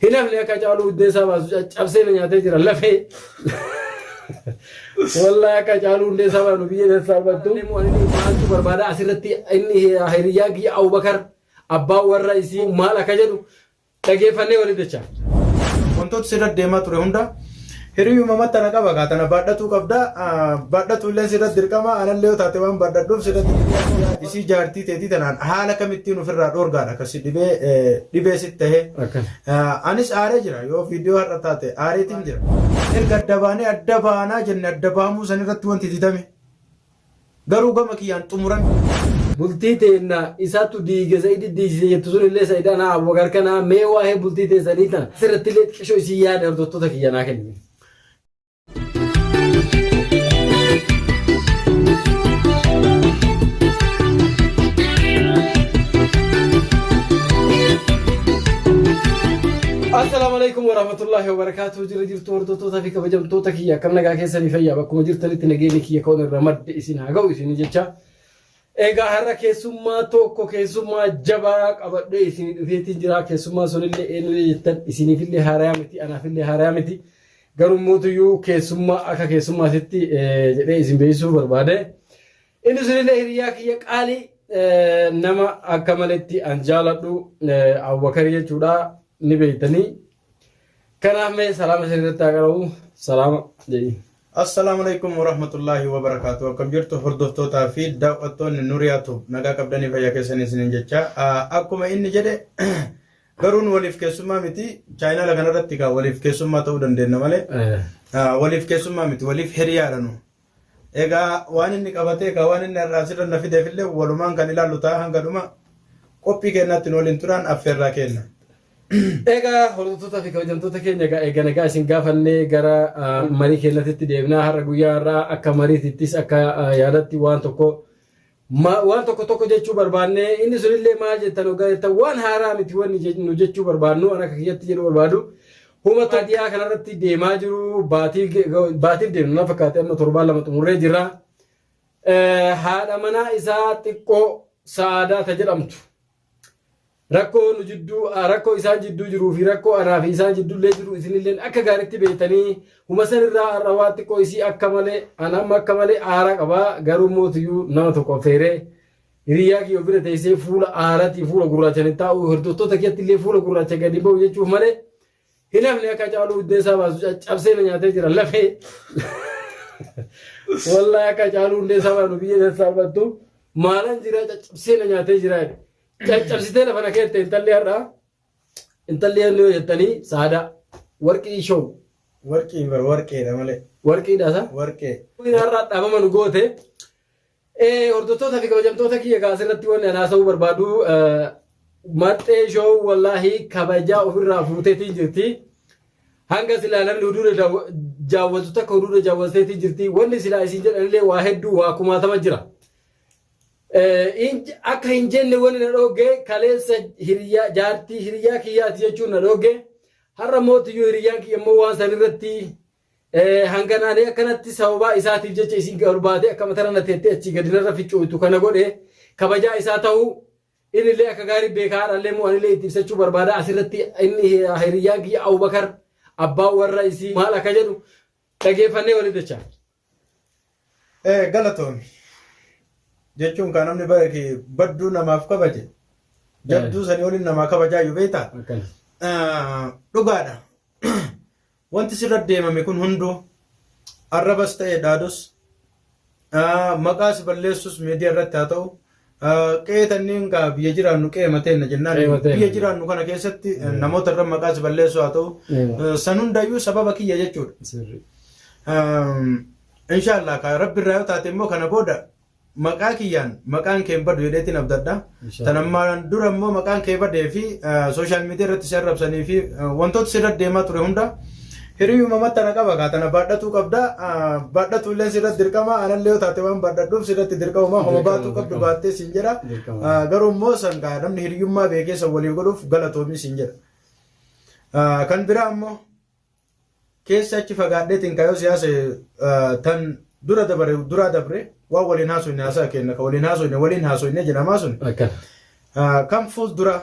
هنا في كجالو ديسا بس أبسين يا تجرا لفه والله كجالو ديسا بنو بيه ديسا بدو مو أني ما أنتو بربادا أسرتي إني هيريا كي أو بكر أبا ورئيسي مال كجلو تجي فني ولي دشة wantoota sirratti deemaa ture hunda hiriyuma matana qaba gaatana baadhatu qabda baadhatu illee sirratti dirqama anallee yoo taate waan baadhadhuuf sirratti isii jaartii teetii tanaan haala kamittiin ofirraa dhoorgaadha akkasi dhibee sitti tahee anis aaree jira yoo viidiyoo har'a taate aareetiin jira erga adda baanaa jenne adda baamuu san irratti wanti didame garuu gama kiyyaan xumuran bultiiteena isaatu diigeza idi diigese jettusun illee saayidana abogar kana mee waa'ee bultiitee saniitan sirratti illee xiqqishoo isii yaada hordoftoota kiyyanaa kenni. السلام عليكم ورحمة الله وبركاته. جرجرت hordoftoota fi kabajamtoota kiyya akkam nagaa keessanii fayyaa bakkuma jirtanitti nageenyi kiyya koon irra madde isin haa ga'u isin jecha. Egaa har'a keessummaa tokko keessummaa jabaa qabadhee isin dhufeetiin jira. Keessummaa sunillee eenyulee jettan isiniifillee haarayaa miti anaafillee haarayaa miti. Garuu mootuyyuu keessummaa akka keessummaatitti jedhee isin beeksisuu barbaade. Inni sunillee hiriyaa kiyya qaalii nama akka maletti an jaaladhu Abubakar jechuudha ni beektanii. Kanaaf mee salaama isinirratti haa qabu salaama jedhi. Assalamu alaikum warahmatullahi wabarakatuh. Akkam jirtu hordoftootaa fi daawwattoonni Nuriyaatu nagaa qabdanii fayyaa keessanii isiniin jecha akkuma inni jedhe garuun waliif keessummaa miti chaayinaala kanarratti kaa waliif keessummaa ta'uu dandeenya malee waliif keessummaa miti waliif hiriyaadha nu. Egaa waan inni qabatee kaa waan inni irraa asirra na fideefillee walumaan kan ilaallu ta'a hanga dhuma qophii keenyatti waliin turaan affeerraa kenna. Egaa hordoftoota fi kabajamtoota keenya egaa nagaa isin gaafannee gara marii keenyatti deebinaa har'a guyyaa irraa akka mariitittis akka yaadatti waan tokko jechuu barbaanne inni sunillee maal jettan ogaa jettan waan haaraa miti wanni nu jechuu barbaannu ana akka kiyyatti jedhu barbaadu humata dhiyaa kanarratti deemaa jiru baatiif deemnu na fakkaate amma torbaan lama xumurree jirra. Haadha manaa isaa xiqqoo Sa'aadaa jedhamtu. Rakkoo nu jidduu rakkoo isaan jidduu jiruu fi rakkoo anaa fi isaan jiddullee jiru isinillee akka gaariitti beektanii huma sanirraa har'awaa xiqqoo isii akka malee anamma akka malee aaraa qabaa garuu mootiyyuu nama tokko affeeree hiriyaa kiyya bira teessee fuula aaraatii fuula gurraachanii taa'u hordoftoota keetti illee fuula gurraacha gadi ba'u jechuuf malee hin hafne akka caaluu buddeessaa baasu cabsee na nyaatee jira lafee wallahi akka caaluu buddeessaa baasu biyya keessaa battu maalan jira cabsee na nyaatee jira. Cabsitee lafa nakeette intalli har'a intalli yoo jettanii Saada warqii show warqeedha malee warqiidha sa warqee har'a dhaabama nu goote hordoftoota fi kabajamtoota kiyya gaasirratti wanni anaasa'uu barbaadu maxxee show wallahi kabajaa ofirraa fuuteetiin jirti hanga silaa namni huduuda jaawwatu takka huduuda jaawwateetiin jirti wanni silaa isin jedhanillee waa hedduu waa kumaatama jira. Akka hin jenne wani na dhooge kaleessa hiriyaa jaartii hiriyaa kiyyaati jechuun na dhooge har'a mootiyyuu hiriyaan kiyya immoo waan san irratti hanganaanee akkanatti sababaa isaatiif jecha isin barbaade akka matara na teettee achii gadi narra ficcuutu kana godhe kabajaa isaa ta'uu innillee akka gaarii beekaa haadhallee moo anillee itti ibsachuu barbaada asirratti inni hiriyaan kiyya Abubakar abbaa warra isii maal akka jedhu dhageeffannee waliin dachaa. Galatoon. Jechuun kan namni baay'ee badduu namaaf kabaje jabduu sanii waliin namaa kabajaa yoo beektaa dhugaadha wanti sirratti deemame kun hunduu arrabas ta'e dhaadus maqaas balleessus miidiyaa irratti haa ta'u qeetaniin gaa biyya jiraannu qe'ee mateena jennaan biyya jiraannu kana keessatti namoota irra maqaas balleessu haa ta'u san hundayyuu sababa kiyya jechuudha. Inshaallah ka rabbi irraa yoo taate immoo kana booda maqaa kiyyaan maqaan kee badu jedheetiin abdadha. Tanammaan dura immoo maqaan kee badee fi sooshaal miidiyaa irratti si arrabsanii fi wantoota sirratti deemaa ture hunda hiriyuma matana qaba gaatana baadhatu qabda baadhatu illee sirratti dirqama anallee yoo taate waan baadhadhuuf sirratti dirqama homa baatu qabdu baattee siin jedha garuu immoo san gaa namni hiriyummaa beekee san waliif godhuuf galatoomii siin jedha. Kan biraa immoo keessa achi fagaadheetiin kaayoo siyaasa tan dura dabre waan waliin haasofne haasaa kenna ka waliin haasofne jedhamaa sun kan fuuldura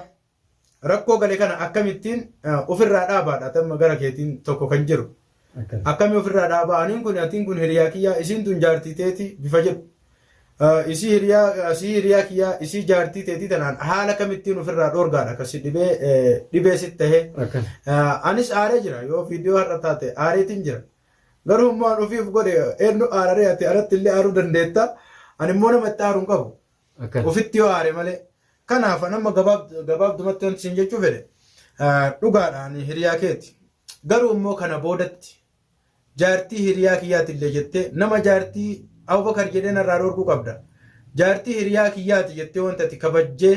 rakkoo galee kana akkamittiin ofirraa dhaabaadha tamma gara keetiin tokko kan jiru. Akkami ofirraa dhaabaa aniin kun atiin kun hiriyaa kiyyaa isiin tun jaartii teeti bifa jedhu. Isii hiriyaa kiyyaa isii jaartii teetii tanaan haala kamittiin ofirraa dhoorgaadha akkasi dhibee sitti tahee. Anis aaree jira yoo viidiyoo har'a taate aareetiin jira. Garuu immoo an ofiif godhe eenyu aararee ati alatti illee aaruu dandeetta. Ani immoo nama itti aaruun qabu. Ofitti yoo aare malee. Kanaaf nama gabaabdumatti wanti isin jechuu fedhe dhugaadhaan hiriyaa keeti. Garuu immoo kana boodatti jaartii hiriyaa kiyyaati illee jettee nama jaartii Abubakar jedhee narraa dhoorguu qabda. Jaartii hiriyaa kiyyaati jettee wanta ati kabajjee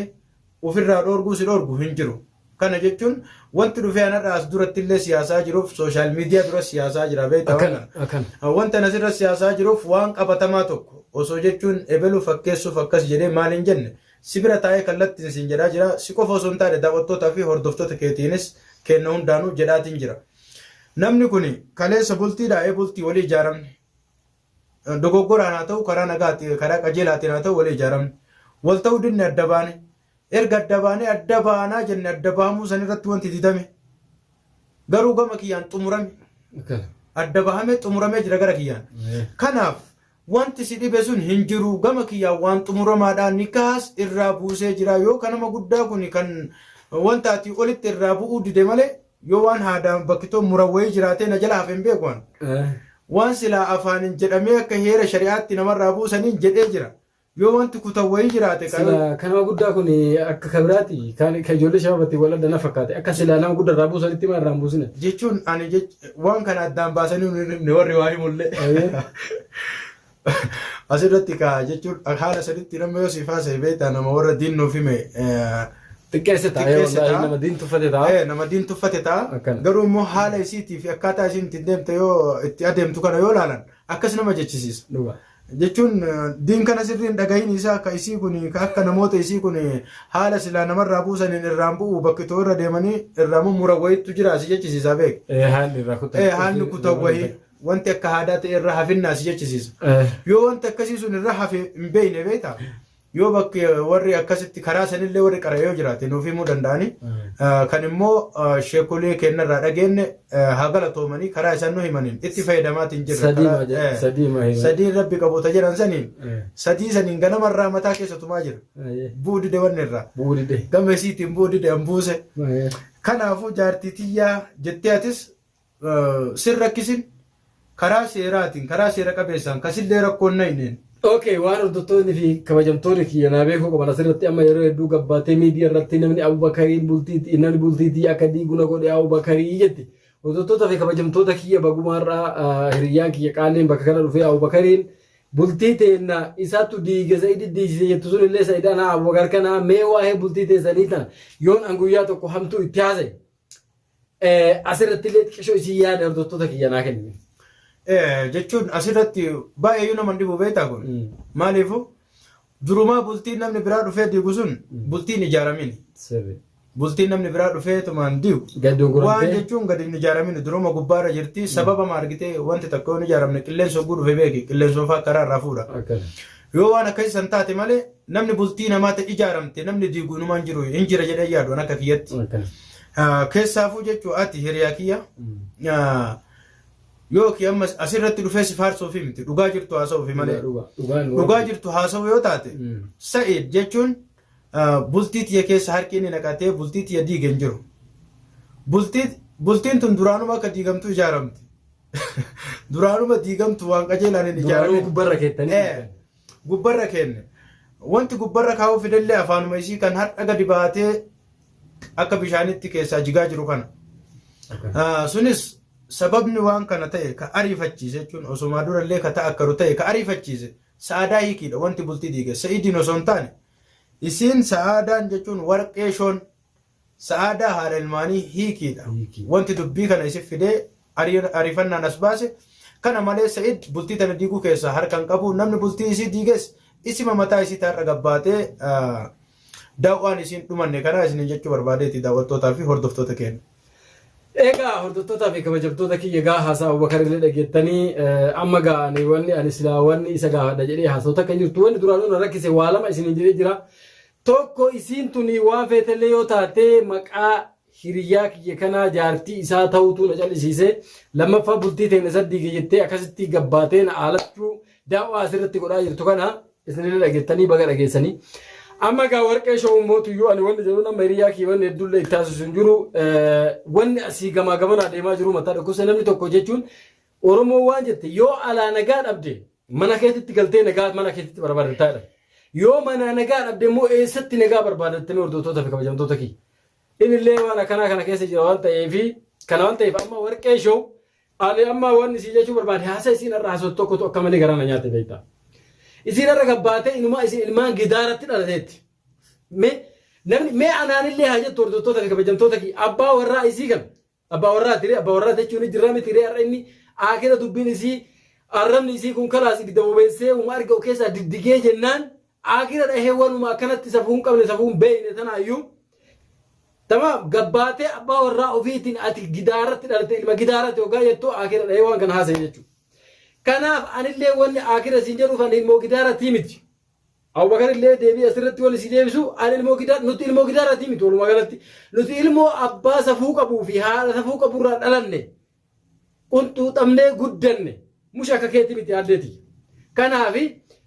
ofirraa dhoorguu si dhoorgu hin jiru. Kana jechuun wanti dhufee anarraas duratti illee siyaasaa jiruuf sooshaal miidiyaa dura siyaasaa jira beektaa. Wanta asirra siyaasaa jiruuf waan qabatamaa tokko osoo jechuun ebeluu fakkeessuuf akkas jedhee maal hin jenne si bira taa'ee kallattiin siin jedhaa jira. Si qofa osoo hin taane daawwattootaa fi hordoftoota keetiinis kenna hundaanuu jedhaatiin jira. Namni kun kaleessa bultii daa'ee bultii walii ijaaramne. Dogoggoraan haa ta'u karaa nagaatti karaa qajeelaatiin haa ta'u walii ijaaramne. Wal ta'uu dinne adda baane. Erga adda baanaa jenne adda bahamuu san irratti wanti didame. Garuu gama kiyyaan xumurame. Adda bahamee xumuramee jira gara kiyyaan. Kanaaf wanti si dhibe sun hin jiru gama kiyyaan waan xumuramaadhaan nikaas irraa buusee jira yoo kanama guddaa kun kan wanta ati olitti irraa bu'uu dide malee yoo waan haadaan bakkitoo murawwee jiraatee na jala hafeen beekuun. Waan silaa afaanin jedhamee akka heera shari'aatti namarraa buusaniin jedhee jira. Yoo wanti kutawwee jiraate kanama guddaa kun akka kabiraati kan ijoollee shabaabatti wal adda na fakkaate akka silaa nama guddaa irraa buusanitti ma irraa buusine. Jechuun ani waan kana addaan baasanii ni warri waa himullee. Asirratti kaa jechuun haala sadiitti nama yoo siifaa ta'e beektaa nama warra diin nuuf hime. Xiqqeessita nama diin tuffate ta'a. Nama diin tuffate ta'a. Garuu immoo haala isiitii fi akkaataa isiin ittiin deemte yoo itti adeemtu kana yoo ilaalan akkas nama jechisiisa. Jechuun diin kana sirriin dhagahiin isaa akka isii kun akka namoota isii kun haala silaa namarraa buusaniin irraan bu'u bakkitoo irra deemanii irraa mummura wayiitu jira asii jechisiisaa beek. Haalli kutawwahii wanti akka aadaa ta'e irra hafinnaa asii jechisiisa. Yoo wanti akkasii sun irra hafe hin beekne beektaa. Yoo bakki warri akkasitti karaa sanillee warri qara yoo jiraate nuuf himuu danda'ani. Kan immoo sheekolee kennarraa dhageenye haa galatoomanii karaa isaan nu himaniin itti fayyadamaatiin jirra. Sadii rabbi qaboota jedhan saniin sadii saniin ganamarraa mataa keessa tumaa jira. Buudide wanni irraa. Gama isiitiin buudide an buuse. Kanaafuu jaartii tiyyaa jettee atis sin rakkisin karaa seeraatiin karaa seera qabeessaan kasillee rakkoon na hinneen. Okay, waan hordoftoonni fi kabajamtoonni kiyya naa beekuu qaban asirratti amma yeroo hedduu gabbaatee miidiyaa irratti namni Abubakariin bultiitii akka diiguna godhe Abubakarii jetti. Hordoftoota fi kabajamtoota kiyya bagumaarraa hiriyyaan kiyya qaalleen bakka kana dhufee Abubakariin bultii teenna isaatu diige Sa'id diigise jettu sun illee Sa'idaan Abubakar kana mee waa'ee bultii teessanii tana yoon an guyyaa tokko hamtuu itti haasa'e. Asirratti illee xiqqishoo isii yaada hordoftoota kiyya naa kenni. Jechuun asirratti baay'ee nama dhibu beektaa kun maaliifu durumaa bultiin namni biraa dhufee diigu sun bultiin ijaaramin. Bultiin namni biraa dhufee tumaan diigu waan jechuun gadi hin ijaaramin duruma gubbaarra jirti sababa maargitee wanti tokko hin ijaaramne qilleensa oguu dhufe beeki qilleensa ofaa karaa irraa fuudha. Yoo waan akkasii san taate malee namni bultii namaata ijaaramte namni diigu numaan jiru hin jira jedhee yaadu akka kiyyatti. Keessaafuu jechuun ati hiriyaa kiyya. Yookiin amma asirratti dhufee si faarsoofi miti dhugaa jirtu haasa'uufi malee dhugaa jirtu haasa'u yoo taate Sa'id jechuun bultii tiyya keessa harki inni naqatee bultii tiyya diige hin jiru. Bultiin tun duraanuma akka diigamtu ijaaramte. Duraanuma diigamtu waan qajeelaan hin ijaaramne. Gubbarra keettanii. Gubbarra kenne. Wanti gubbarra kaa'uu fidallee afaanuma isii kan har'a gadi baatee akka bishaanitti keessaa jigaa jiru kana. Sunis sababni waan kana ta'e ka ariifachiise jechuun osuma durallee ka ta'a akkaru ta'e ka ariifachiise sa'aadaa hiikiidha wanti bultii diige Sa'idiin osoo hin taane isiin sa'aadaan jechuun warqee shoon sa'aadaa haadha ilmaanii hiikiidha wanti dubbii kana isif fidee ariifannaan as baase kana malee Sa'id bultii tana diiguu keessaa harkaan qabu namni bultii isii diiges isima mataa isii taarra gabbaatee daawwaan isiin dhumanne kana isin jechuu barbaadeeti daawwattootaa fi hordoftoota keenya. Egaa hordoftoota fi kabajamtoota kiyya gaa haasaa Abubakar illee dhageettanii amma gaa'anii wanni ani silaa wanni isa gaafadha jedhee haasawta akka jirtu wanni duraanuu na rakkise waa lama isin jedhee jira. tokko isiin tuni waa feetellee yoo taate maqaa hiriyaa kiyya kanaa jaartii isaa ta'utu na callisiise lammaffaa bultii teenya sadii jettee akkasitti gabbaateen haalachuu daawwaa asirratti godhaa jirtu kana isinillee dhageettanii baga dhageessanii. Amma gaa warqee showummooti iyyuu ani wanni jedhu nama hiriyaa kiyya wanni hedduullee itti taasisu hin jiru wanni asii gamaa gamanaa deemaa jiru mataa dhukkubsa namni tokko jechuun Oromoo waan jette yoo alaa nagaa dhabde mana keetitti galtee nagaa mana keetitti barbaadattaadha. Yoo mana nagaa dhabde immoo eessatti nagaa barbaadattanii hordoftoota fi kabajamtoota kiyya. Inillee waan akkanaa kana keessa jira waan ta'eef amma warqee show ani amma wanni si jechuu barbaade haasa isiin irraa haasoo tokkotu akka malee garaan nyaate beektaa. Isiin irra gabbaatee ilmaan gidaaratti dhalateetti. Mee anaanillee haa jettu hordoftoota fi kabajamtoota kiyya abbaa warraa isii kan abbaa warraa jechuun jirraa miti har'a inni akira dubbiin isii arrabni isii kun kalaas ibidda bobeessee arga keessaa diddigee jennaan akira dhahee wanuma akkanatti safuun qabne safuun beeyne tanaayyuu tamam gabbaatee abbaa warraa ofiitiin ati gidaaratti dhalate ilma gidaaratti yookaan jettu akira dhahee waan kana haasa'e jechuudha. Kanaaf anillee wanni akira siin jedhuuf ani ilmoo gidaaratti miti. Abubakar illee deebii asirratti wal si deebisu ani nuti ilmoo gidaaratti miti walumaa galatti nuti ilmoo abbaa safuu qabuu fi haadha safuu qaburraa dhalanne qunxuuxamnee guddanne musha akka keetti miti addeeti. Kanaaf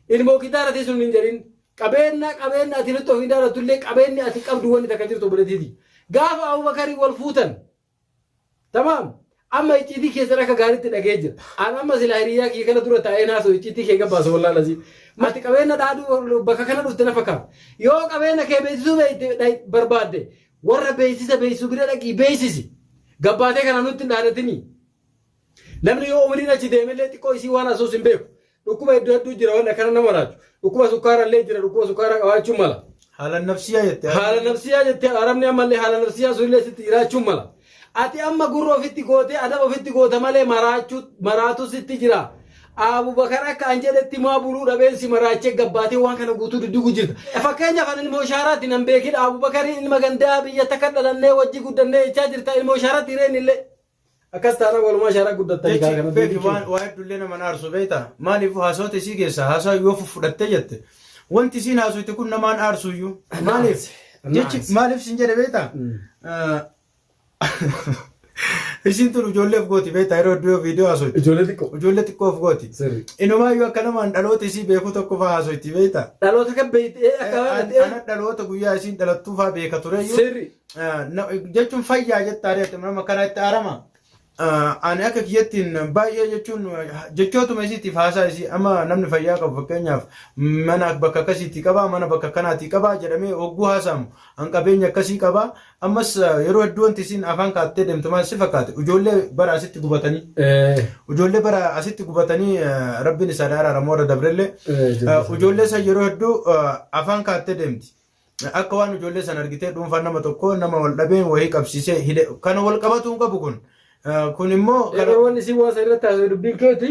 ilmoo gidaaratti sun hin jedhin qabeenya ati nutti of hin daaratullee qabeenyi ati qabdu wanni takka jirtu obboleetiiti. Gaafa Abubakarii wal fuutan tamaam amma icciitii keessan akka gaariitti dhagee jira. Ani amma silaa hiriyaa kiyya kana dura taa'ee naasoo icciitii kee gabbaasu wallaahi lazii. Ati qabeenya dhaaduu bakka kana dhufte na fakkaata. Yoo qabeenya kee beeksisuu barbaadde warra beeksisuu bira dhaqii beeksisi. Gabbaatee kana nutti hin dhaadatini. Namni yoo umriin achi deemellee xiqqoo isii waan asuus hin beeku. Dhukkuba hedduu jira waan akkana nama raachu. Dhukkuba sukkaarallee jira dhukkuba sukkaaraa qabaachuun mala. Haala nafsiyaa jette. Haala nafsiyaa jette arabni ammallee haala nafsiyaa sunillee sitti jiraachuun mala. Ati amma gurra ofitti gootee adaba ofitti goota malee maraatu sitti jira. Abubakar akka an jedhetti maa buluu dhabeensi maraachee gabbaatee waan kana guutuu duddugu jirta. Fakkeenyaaf ani ilmoo shaaraatti nan beekin Abubakariin ilma gandaa biyya takka dhalannee wajji guddannee jechaa jirta ilmoo shaaraatti hireen illee. Akkas taana walumaa shaaraa guddattanii kaa kana beeki waa heddullee nama aarsu beektaa maaliif haasawoota isii keessaa haasaa yoo fudhattee jette wanti isiin haasofte kun namaan aarsuyyuu maaliif sin jedhe beektaa isin tun ijoolleef gooti beektaa yeroo iddoo viidiyoo haasofte ijoollee xiqqoof gooti inumaayyuu akka namaan dhaloota isii beeku tokko fa'aa haasofti beektaa dhaloota kan beeytee ana dhaloota guyyaa isiin dhalattuufaa beeka tureyyuu jechuun fayyaa jettaa nama kana itti aarama. Ani akka kiyyattiin baay'ee jechuun jechootuma isiitiif haasaa isii amma namni fayyaa qabu fakkeenyaaf mana bakka akkasiitti qabaa mana bakka kanaatti qabaa jedhamee hogguu haasaamu an qabeenya akkasii qabaa ammas yeroo hedduu wanti isiin afaan kaattee deemtu maal si fakkaate ijoollee bara asitti gubatanii rabbiin isaa araaramu warra dabrellee ijoollee san yeroo hedduu afaan kaattee deemti. Akka waan ijoollee san argitee dhuunfaan nama tokko nama wal dhabeen wayii qabsiisee hidhe kana wal qabatu hin qabu kun immoo wanni si waasa irratti haasa'e dubbiin keeti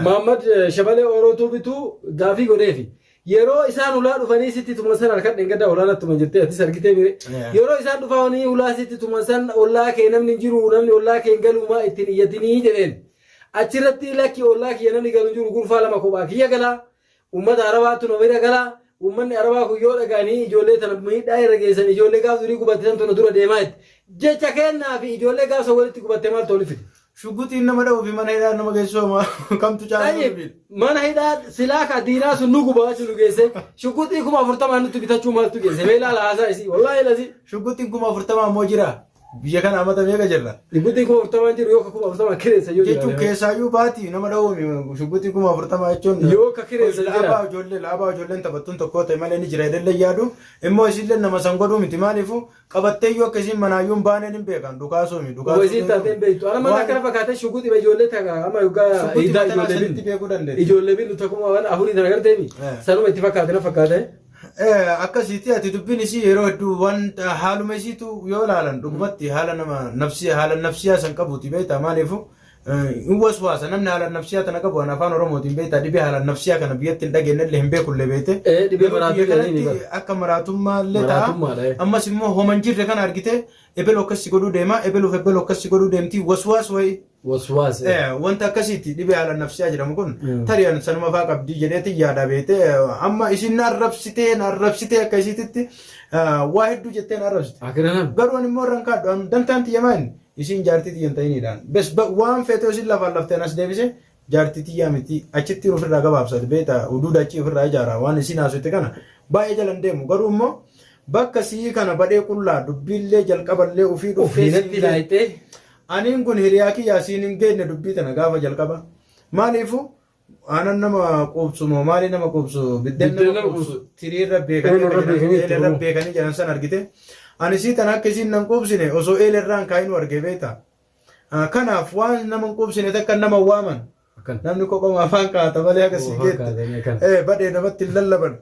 Muhammad Shabalee Orootuu bituu gaafii godheefi yeroo isaan ulaa dhufanii sitti tuman san harkaan dheengaddaa olaanaa tuman jettee atis argitee mire yeroo isaan dhufanii ulaa sitti tuman san ollaa kee namni jiru namni ollaa kee galumaa ittiin iyyatinii jedheen achirratti lakki ollaa kiyya namni galu jiru gurfaa lama kophaa kiyya galaa uummata arabaatu nama bira galaa uummanni arabaa kun yoo dhagaanii ijoollee tana miidhaa irra geessan ijoollee gaaf durii gubatte san tuna dura deemaa jecha kennaa fi ijoollee gaaf san walitti gubatte maal tolli fide. Shuggutiin nama dha'uu fi mana hidhaa nama geessoo kamtu caalaa mana hidhaa silaa ka diinaa sun nu gubaa nu geesse shuggutii 40,000 nutti bitachuu maaltu geesse mee ilaala haasaa isii wallaahi lasi. Shuggutiin 40,000 ammoo jira. Biyya kana amata meeqa jirra? Shuggutiin 40,000 jiru yoo ka 40,000 kireessa yoo jira. Jechuun keessaayyuu baati nama dha'uu shuggutiin 40,000 jechuun yoo ka kireessa jira. Laabaa ijoolleen taphattuun tokko ta'e malee ni jira ilallee yaadu immoo isillee nama san godhuu miti maaliifu qabattee yoo akkasiin manaayyuun baaneen hin beekan dhukaasuumi. Wayisiin taatee hin beektu. Ana mana akkana fakkaatee shuggutii ijoollee ta'a amma yookaan hidhaa ijoollee binnu takkuma waan afurii tana garteemi sanuma itti fakkaate na fakkaate. Akkasitti ati dubbiin isii yeroo hedduu waan haaluma isiitu yoo ilaalan dhugumatti haala nafsiyaa san qabuuti beektaa maaliifu waswaasa namni haala nafsiyaa tana qabu afaan oromootiin beektaa dhibee haala nafsiyaa kana biyyatti hin dhageenyallee hin beekullee beekte dhibee maraatummaa akka maraatummallee ta'a ammas immoo homan jirre kana argite ebeloo akkasii godhuu deema ebeluuf ebeloo akkasii godhuu deemti waswaas wayi waswaas wanta akkasiiti dhibee haala nafsiyaa jedhamu kun tariyaan sanuma faa qabdii jedheeti yaada beete amma isin narrabsitee akka isiititti waa hedduu jettee narrabsite garuu ani immoo irraan kaadhu dantaan xiyyamaan isin jaartii xiyyan ta'iniidhaan bes waan feetee isin lafaan lafteen as deebise jaartii xiyyaa miti achitti ofirraa gabaabsate beeta uduuda achii ofirraa ijaara waan isin haasofte kana baay'ee jalan deemu garuu immoo bakka sii kana badhee qullaa dubbiillee jalqaballee ofii dhuftee aniin kun hiriyaa kiyyaa siin hin geenne dubbii tana gaafa jalqaba maaliifu aanan nama quubsu moo maali nama quubsu biddeen nama quubsu tiriirra beekanii jedhan san argite ani sii tana akka isiin nan quubsine osoo eelerraan kaayinu argee beeta kanaaf waan nama hin quubsine takka nama waaman namni kophama afaan kaata malee akka sii geette badhee namatti hin lallaban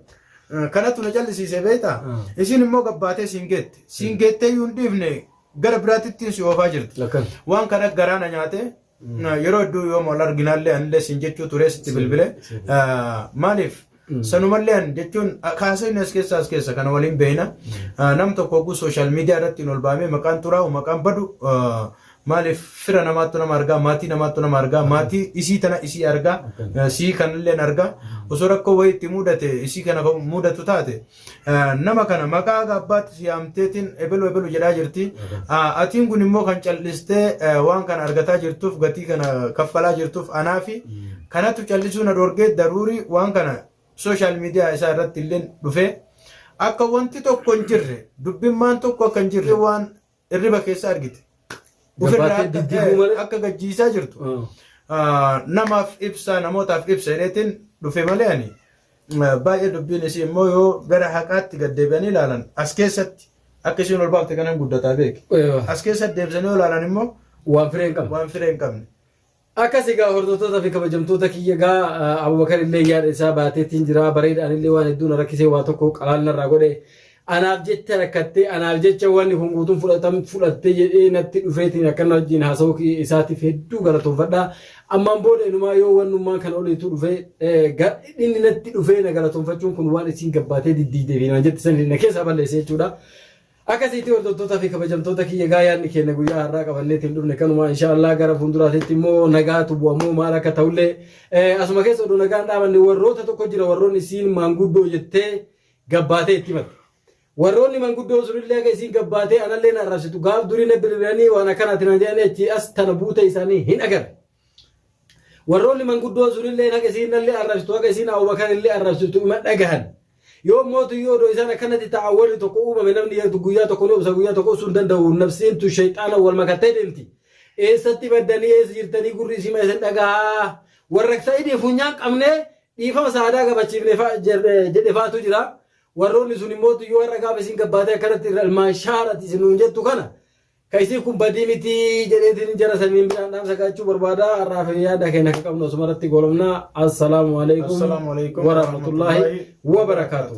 kanatu na jallisiise beeta isiin immoo gabbaatee siin geettee iyyuu hin dhiifne gara biraatittiin si oofaa jirti waan kana garaana nyaate yeroo hedduu yoo wal arginaallee anillee siin jechuu ture sitti bilbile maaliif sanumallee an jechuun kaaseen as keessa kana waliin beeyna nam tokko oguu sooshaal miidiyaa irratti ol baamee maqaan xuraa'u maqaan badu maaliif fira namaattu nama argaa maatii namaattu nama argaa maatii isii tana isii argaa sii kanallee argaa osoo rakkoo wayii itti mudate isii kana mudatu taate nama kana maqaa gabbaatti siyaamteetiin ebelu jedhaa jirti atiin kun immoo kan callistee waan kana argataa jirtuuf gatii kana kaffalaa jirtuuf anaafi kanatu callisuu na dorgee daruurii waan kana sooshaal miidiyaa isaa irratti illee dhufee akka wanti tokko hin jirre dubbimmaan tokko akka hin jirre waan irriba keessa argite akka gajjiisaa jirtu namaaf ibsa namootaaf ibsa jedheetiin dhufe malee ani baay'ee dubbiin isii immoo yoo gara haqaatti gad deebi'anii ilaalan as keessatti akka isiin ol baafte kanan guddataa beeki as keessatti deebisanii ol ilaalan immoo waan firee hin qabne. Akkasii gaa hordoftoota fi kabajamtoota kiyya gaa Abubakar illee yaada isaa baateetiin jira bareedaan illee waan hedduun rakkisee waa tokko qalaalnarraa godhe anaaf jecha rakkattee anaaf jecha wanni kun guutuun fudhattee jedhee natti dhufeetiin akkana wajjin haasa'uu isaatiif hedduu galatoonfadha ammaan booda inumaa yoo wannummaa kan oliitu dhufee inni natti dhufee na galatoonfachuun kun waan isiin gabbaatee diddiidee fi naan jetti sanillee na keessaa balleessee jechuudha. Akkasitti hordoftoota fi kabajamtoota kiyya gaa yaadni keenya guyyaa har'aa qabanneetiin dhufne kanuma inshaallah gara fuulduraatti immoo nagaatu bu'amuu maal akka ta'ullee asuma keessa odoo nagaan dhaabanne warroota tokko jira warroonni isiin maanguddoo jettee gabbaatee itti himatte. Warroonni maanguddoo sunillee akka isiin gabbaatee anallee na arrabsitu gaaf durii na bilbilanii waan akkanaatti na jedhanii achi as tana buute isaanii hin agarre. Warroonni maanguddoo sunillee akka isiin nallee arrabsitu akka isiin Abubakar illee arrabsitu ima dhagahan. Yoo mootu yoo do isaan akkanatti ta'awwali tokko uumame namni guyyaa tokko ni obsa guyyaa tokko sun danda'u nafsiin tu shayxaana wal makattee deemti eessatti baddanii eessa jirtanii gurri isii ma isin dhagaa warra sa'idii funyaan qabne dhiifama saadaa gabachiifne jedhe faatu jira warroonni sun mootu yoo warra gaafa isin gabbaatee akkanatti ilmaan shaarati isinuun jettu kana kaisii kun badii miti jedheetiin jara saniin midhaan dhaamsa gaachuu barbaada har'aaf yaada keenya akka qabnu asumarratti goolomna assalaamu alaikum wa rahmatullahi wa barakaatuh.